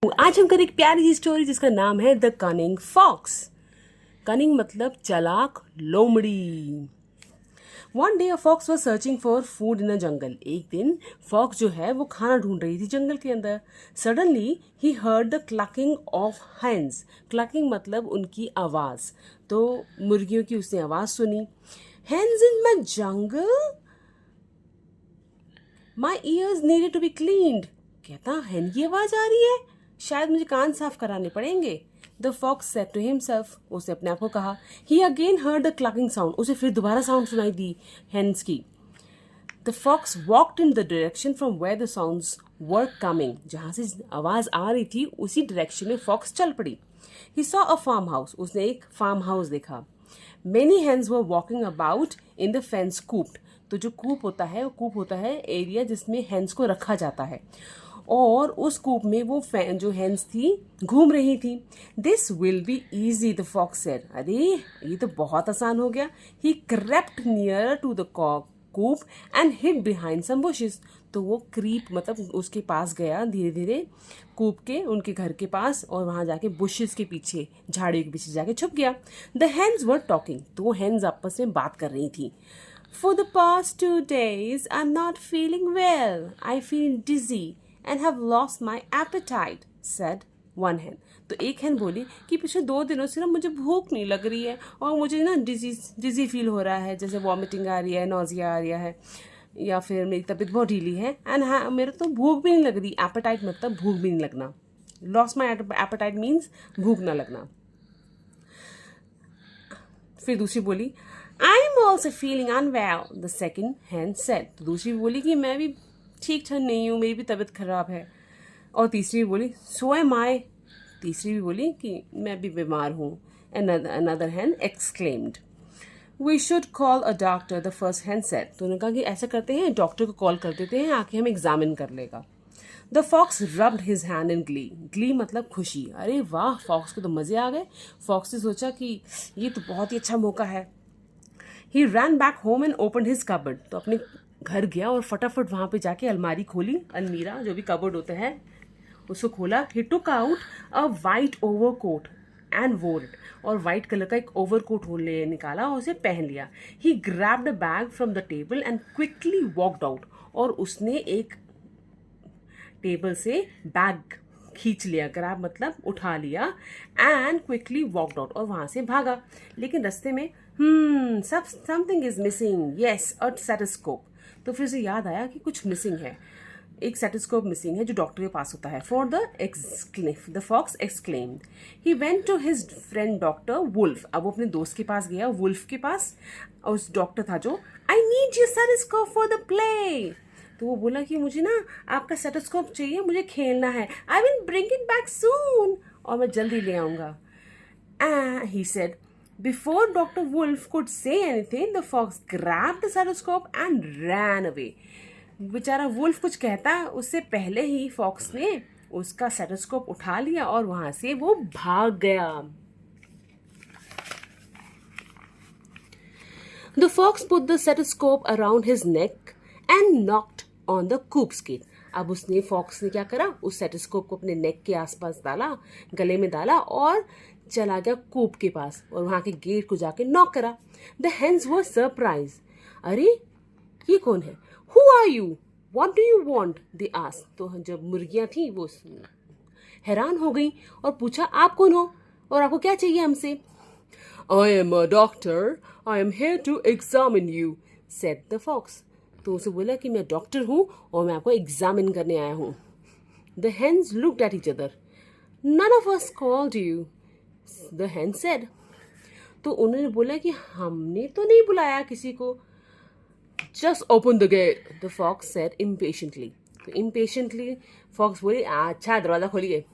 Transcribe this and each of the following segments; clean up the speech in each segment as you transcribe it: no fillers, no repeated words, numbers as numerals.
आज हम करें एक प्यारी सी स्टोरी जिसका नाम है द कनिंग फॉक्स। कनिंग मतलब चालाक लोमड़ी। One day a fox was searching for food in a jungle. एक दिन फॉक्स जो है वो खाना ढूंढ रही थी जंगल के अंदर। Suddenly he heard the clucking of hens. Clucking मतलब उनकी आवाज़। तो मुर्गियों की उसने आवाज़ सुनी। Hens in my jungle, my ears needed to be cleaned. कहता हैन की आवाज़ आ रही है, शायद मुझे कान साफ कराने पड़ेंगे। The fox said to himself, उसने अपने आप को कहा। He again heard the clucking sound, उसे फिर दोबारा साउंड सुनाई दी हैंड्स की। The fox walked in the direction from where the sounds were coming. जहाँ से आवाज़ आ रही थी उसी डायरेक्शन में फॉक्स चल पड़ी। He saw a farm house, उसने एक फार्म हाउस देखा। Many hens were walking about in the fence coop. तो जो कूप होता है वो कूप होता है एरिया जिसमें हेन्स को रखा जाता है, और उस कूप में वो जो हेन्स थी घूम रही थी। This will be easy, the fox said. अरे ये तो बहुत आसान हो गया। He crept near to the coop and hid behind some bushes. तो वो क्रीप मतलब उसके पास गया धीरे धीरे कूप के, उनके घर के पास, और वहाँ जाके बुशेस के पीछे, झाड़ियों के पीछे जाके छुप गया। द हेन्स वर टॉकिंग, तो वो हेन्स आपस में बात कर रही थी। For the past 2 days, I'm not feeling well. I feel dizzy and have lost my appetite, said one hen. तो एक hen बोली कि पिछले 2 दिनों से ना मुझे भूख नहीं लग रही है और मुझे ना डिजी फील हो रहा है, जैसे वॉमिटिंग आ रही है, नोजिया आ रही है, या फिर मेरी तबीयत बहुत ढीली है। एंड हाँ, मेरे तो भूख भी नहीं लग रही। एपेटाइट मतलब भूख भी नहीं लगना। लॉस्ट माई एपेटाइट मीन्स भूख ना लगना। फिर दूसरी बोली I am also feeling unwell, the second hen said. तो दूसरी बोली कि मैं भी ठीक ठाक नहीं हूँ, मेरी भी तबीयत खराब है। और तीसरी बोली सो एम आई, तीसरी भी बोली कि मैं भी बीमार हूँ। Another hen exclaimed we should call a doctor, the first hen said. तो उन्होंने कहा कि ऐसा करते हैं, डॉक्टर को कॉल कर देते हैं, आके हम एग्जामिन कर लेगा। The fox rubbed his hand in glee. Glee मतलब खुशी। अरे वाह, फॉक्स को तो मज़े आ गए। फॉक्स ने सोचा कि ये तो बहुत ही अच्छा मौका है। He ran back home and open his cupboard. तो अपने घर गया और फटाफट वहाँ पे जाके अलमारी खोली, अलमीरा जो भी कबर्ड होता है उसको खोला। He took out a white over coat and wore it. और वाइट कलर का एक ओवर कोट ले निकाला और उसे पहन लिया। He grabbed a bag from the table and quickly walked out. और उसने एक टेबल से बैग खींच लिया, ग्रैब मतलब उठा लिया, एंड क्विकली वॉकड आउट, और वहां से भागा। लेकिन रास्ते में something is missing, yes a stethoscope. तो फिर उसे याद आया कि कुछ मिसिंग है, एक स्टेथोस्कोप मिसिंग है जो डॉक्टर के पास होता है। For the fox exclaimed. He went to his friend doctor wolf. अब वो अपने दोस्त के पास गया, वुल्फ के पास। और उस डॉक्टर था जो, आई need your stethoscope for the play. तो वो बोला कि मुझे ना आपका स्टेथोस्कोप चाहिए, मुझे खेलना है। I will bring it back soon, और मैं जल्दी ले आऊँगा। He said. Before Dr. Wolf could say anything, the fox grabbed the stethoscope and ran away. बेचारा वुल्फ कुछ कहता उससे पहले ही फॉक्स ने उसका स्टेथोस्कोप उठा लिया और वहां से वो भाग गया। The fox put the stethoscope around his neck and knocked on the coop's gate. अब उसने फॉक्स ने क्या करा, उस स्टेथोस्कोप को अपने नेक के आसपास डाला, गले में डाला और चला गया कूप के पास और वहां के गेट को जाके नॉक करा। The hens were surprise. अरे ये कौन है? Who are you, what do you want, they asked. तो जब मुर्गियां थी वो हैरान हो गई और पूछा आप कौन हो और आपको क्या चाहिए हमसे? I am a doctor. I am here to examine you, said the fox. तो उसे बोला कि मैं डॉक्टर हूँ और मैं आपको एग्जामिन करने आया हूँ। The hens looked at each other. None of us called you, the hen said. तो उन्होंने बोला कि हमने तो नहीं बुलाया किसी को। Just open the gate, the fox said impatiently. तो impatiently fox बोली अच्छा दरवाजा खोलिए।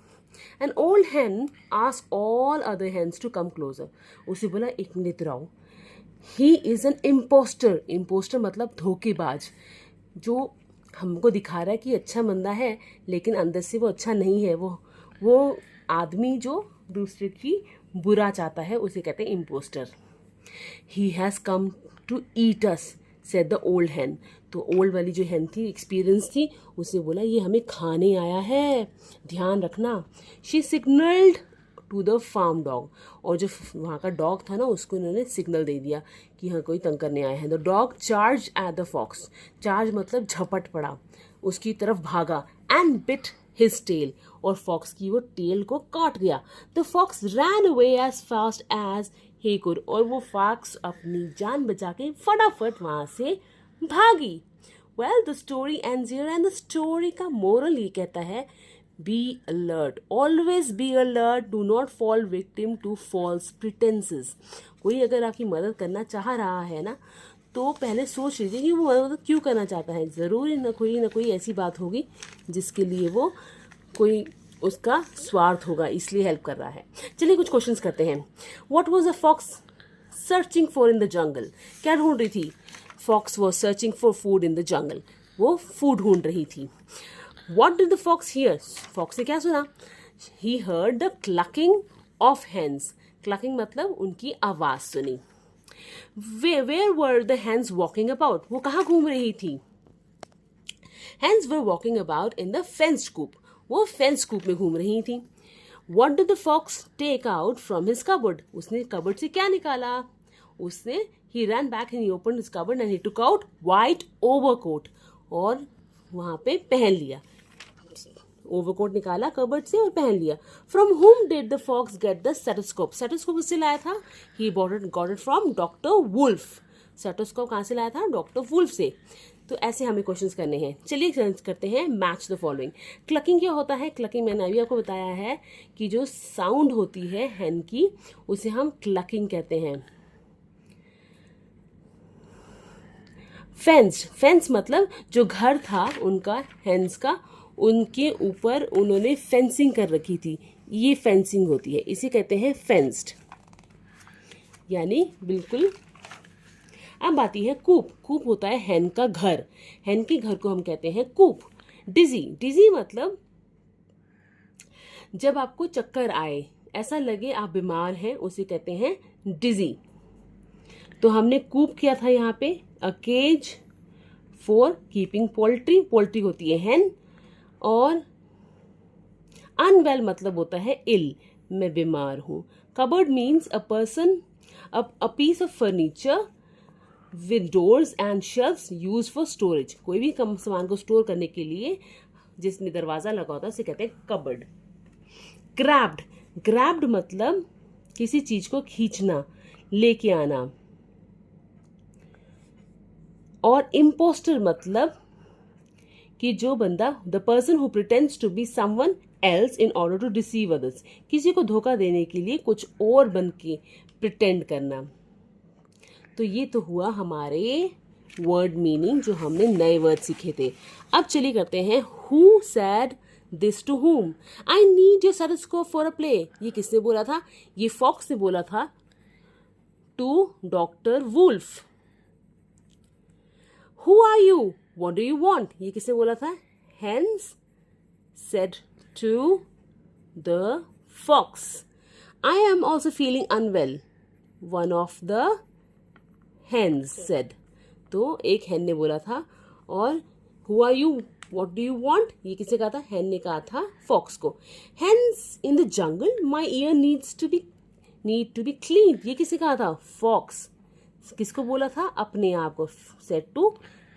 An old hen asked all other hens to come closer. उसे बोला एक मिनट रहो। He is an imposter. Imposter मतलब धोखेबाज, जो हमको दिखा रहा है कि अच्छा बंदा है लेकिन अंदर से वो अच्छा नहीं है। वो आदमी जो दूसरे की बुरा चाहता है उसे कहते हैं imposter. He has come to eat us, said the old hen. तो ओल्ड वाली जो hen थी, एक्सपीरियंस थी, उसने बोला ये हमें खाने आया है, ध्यान रखना. She signalled to the farm dog, और जो वहाँ का डॉग था ना उसको इन्होंने सिग्नल दे दिया कि हाँ कोई तंग करने आया है. The dog charge at the fox, charge मतलब झपट पड़ा, उसकी तरफ भागा. एंड बिट हिज टेल, और फॉक्स की वो टेल को काट गया. The fox ran away as fast as he could, और वो फॉक्स अपनी जान बचा के फटाफट वहाँ से भागी. Well the story ends here, and the story का मोरल ये कहता है, be alert, always be alert, do not fall victim to false pretenses. कोई अगर आपकी मदद करना चाह रहा है ना, तो पहले सोच लीजिए कि वो मदद क्यों करना चाहता है. ज़रूर ना कोई ऐसी बात होगी जिसके लिए वो कोई उसका स्वार्थ होगा, इसलिए हेल्प कर रहा है. चलिए कुछ क्वेश्चंस करते हैं. What was the fox searching for in the jungle? क्या ढूंढ रही थी? Fox was searching for food in the jungle. वो फूड ढूंढ रही थी. What did the fox hear? Fox ने क्या सुना? He heard the clucking of hens. Clucking मतलब उनकी आवाज़ सुनी. Where were the hens walking about? वो कहाँ घूम रही थी? Hens were walking about in the fenced coop. वो fenced coop में घूम रही थी. What did the fox take out from his cupboard? उसने cupboard से क्या निकाला? उसने he ran back and he opened his cupboard and he took out white overcoat. और वहाँ पे पहन लिया. ओवरकोट निकाला कबर्ड से और पहन लिया. From whom did the fox get the stethoscope? Stethoscope किससे लाया था? He got it from doctor wolf. Stethoscope कहाँ से लाया था? डॉक्टर वुल्फ से. तो ऐसे हमें क्वेश्चंस करने हैं. चलिए करते हैं मैच द फॉलोइंग. क्लकिंग क्या होता है? क्लकिंग मैंने अभी आपको बताया है कि जो साउंड होती है हैन की, उसे हम क्लकिंग कहते हैं. फेंस मतलब जो घर था उनका, हैंस का, उनके ऊपर उन्होंने फेंसिंग कर रखी थी, ये फेंसिंग होती है, इसे कहते हैं फेंस्ड, यानी बिल्कुल. अब आती है कूप. कूप होता है हैन का घर. हैन के घर को हम कहते हैं कूप. डिजी मतलब जब आपको चक्कर आए, ऐसा लगे आप बीमार हैं, उसे कहते हैं डिजी. तो हमने कूप किया था यहाँ पे. A cage for keeping poultry. Poultry होती है हैन. और अनवेल मतलब होता है इल, मैं बीमार हूँ. Cupboard means a person, a piece of furniture with doors and shelves use for storage. कोई भी कम सामान को स्टोर करने के लिए जिसमें दरवाजा लगा होता है उसे कहते हैं कबर्ड. ग्रैब्ड मतलब किसी चीज को खींचना, लेके आना. और इम्पोस्टर मतलब कि जो बंदा, the person who pretends to be someone else in order to deceive others, किसी को धोखा देने के लिए कुछ और बन के प्रिटेंड करना. तो ये तो हुआ हमारे वर्ड मीनिंग, जो हमने नए वर्ड सीखे थे. अब चलिए करते हैं who said this to whom? I need your stethoscope for a play. ये किसने बोला था? ये फॉक्स ने बोला था to doctor wolf. Who are you? What do you want? ये किसने बोला था? Hens said to the fox. I am also feeling unwell. One of the hens said. तो एक hen ने बोला था. और who are you? What do you want? ये किसने कहा था? hen ने कहा था fox को. Hens in the jungle. My ear need to be cleaned. ये किसने कहा था? fox. किसको बोला था? अपने आप को. said to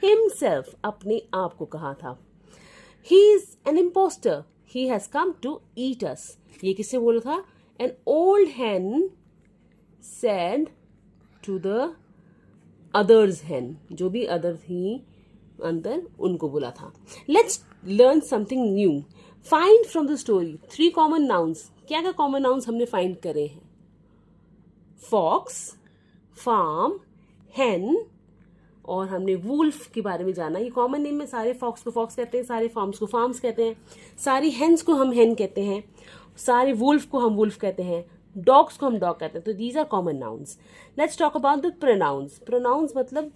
himself, अपने आप को कहा था. He is an imposter. He has come to eat us. ये किससे बोला था? An old hen said to the others hen. जो भी अदर थी अंदर, उनको बोला था. Let's learn something new. Find from the story 3 common nouns. क्या क्या common nouns हमने find करे हैं? Fox, farm, hen, और हमने वुल्फ के बारे में जाना. ये कॉमन नेम में सारे फॉक्स को फॉक्स कहते हैं, सारे फार्म्स को फार्म्स कहते हैं, सारी हेन्स को हम हेन कहते हैं, सारे वुल्फ को हम वुल्फ कहते हैं, डॉग्स को हम डॉग कहते हैं. तो these are common nouns. Let's talk about the pronouns. Pronouns मतलब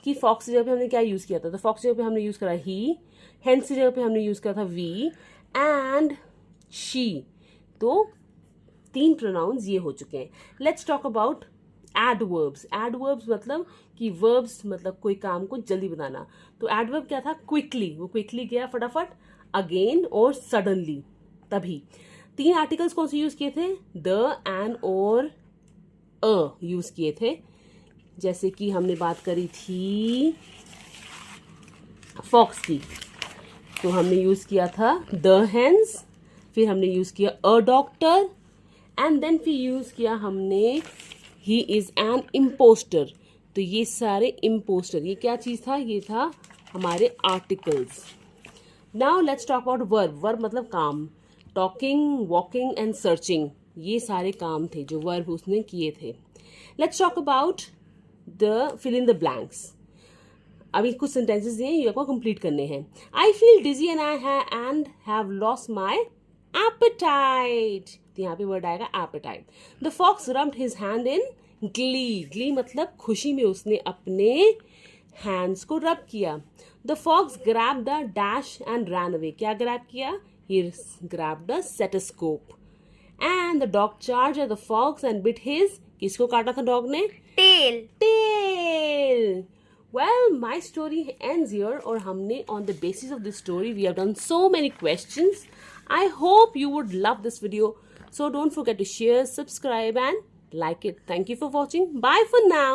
कि फॉक्स की जगह पे हमने क्या यूज़ किया था? तो फॉक्स की जगह पे हमने यूज़ करा ही, हेन्स की जगह पे हमने यूज़ करा था वी एंड शी. तो 3 प्रोनाउंस ये हो चुके हैं. Let's talk about adverbs, adverbs मतलब कि वर्ब्स मतलब कोई काम को जल्दी बनाना। तो एडवर्ब क्या था? क्विकली, वो क्विकली गया फटाफट, अगेन और सडनली, तभी। 3 आर्टिकल्स कौन से यूज किए थे? द, एन और अ यूज किए थे। जैसे कि हमने बात करी थी फॉक्स की, तो हमने यूज किया था द हेन्स, फिर हमने यूज किया अ डॉक्टर, एंड देन फिर यूज किया हमने ही इज एन इम्पोस्टर। तो ये सारे इम्पोस्टर, ये क्या चीज था? ये था हमारे articles. Now let's talk about verb. Verb मतलब काम। टॉकिंग, वॉकिंग एंड सर्चिंग, ये सारे काम थे जो वर्ब उसने किए थे। Let's talk about the fill in the blanks. अभी कुछ सेंटेंसेस दिए, ये आपको कंप्लीट करने हैं। I feel dizzy and have lost my appetite. तो यहाँ पे वर्ड आएगा appetite. The fox rubbed his hand in glee. Glee मतलब खुशी में उसने अपने हैंड्स को रब किया। The fox grab the dash and ran away. क्या ग्रैब किया? He grab the stethoscope. And the dog charge at the fox and bit his. किसको काटा था डॉग ने? Tail. Tail. Well, my story ends here, और हमने on the basis of this story we have done so many questions. I hope you would love this video. So don't forget to share, subscribe and like it. Thank you for watching. Bye for now.